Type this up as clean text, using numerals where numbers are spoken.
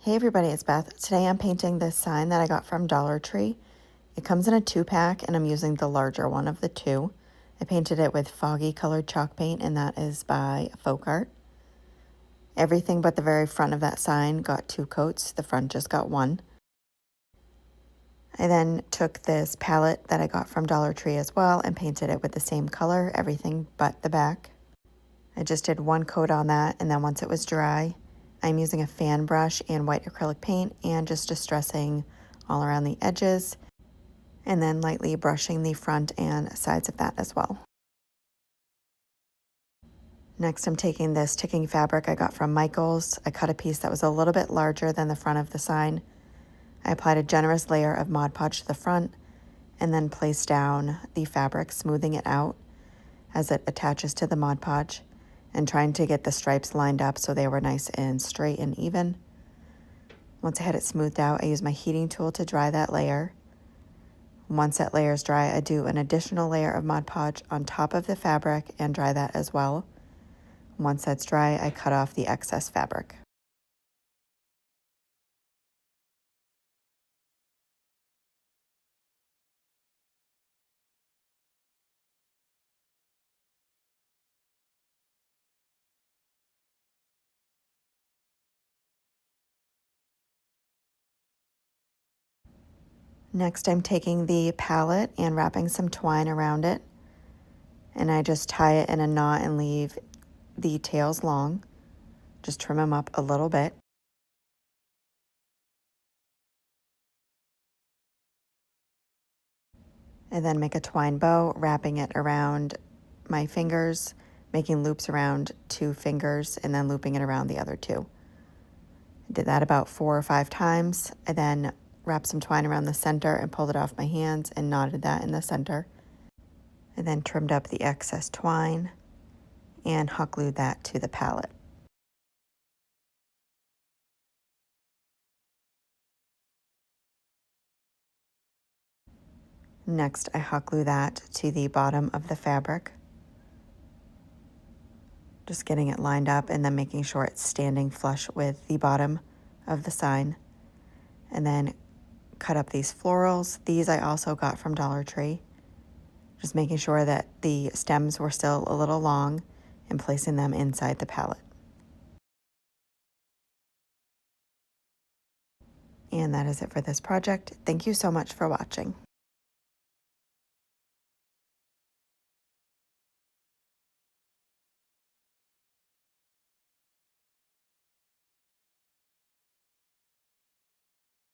Hey everybody, it's Beth. Today I'm painting this sign that I got from Dollar Tree. It comes in a 2-pack and I'm using the larger one of the two. I painted it with Foggy colored chalk paint and that is by Folkart. Everything but the very front of that sign got 2 coats. The front just got 1. I then took this palette that I got from Dollar Tree as well and painted it with the same color, everything but the back. I just did 1 coat on that, and then once it was dry, I'm using a fan brush and white acrylic paint and just distressing all around the edges and then lightly brushing the front and sides of that as well. Next, I'm taking this ticking fabric I got from Michael's. I cut a piece that was a little bit larger than the front of the sign. I applied a generous layer of Mod Podge to the front and then placed down the fabric, smoothing it out as it attaches to the Mod Podge, and trying to get the stripes lined up so they were nice and straight and even. Once I had it smoothed out, I used my heating tool to dry that layer. Once that layer is dry, I do an additional layer of Mod Podge on top of the fabric and dry that as well. Once that's dry, I cut off the excess fabric. Next, I'm taking the palette and wrapping some twine around it, and I just tie it in a knot and leave the tails long. Just trim them up a little bit. And then make a twine bow, wrapping it around my fingers, making loops around 2 fingers, and then looping it around the other 2. I did that about 4 or 5 times. I then wrapped some twine around the center and pulled it off my hands and knotted that in the center. I then trimmed up the excess twine and hot glued that to the palette. Next, I hot glue that to the bottom of the fabric. Just getting it lined up and then making sure it's standing flush with the bottom of the sign. And then cut up these florals. These I also got from Dollar Tree. Just making sure that the stems were still a little long and placing them inside the palette. And that is it for this project. Thank you so much for watching.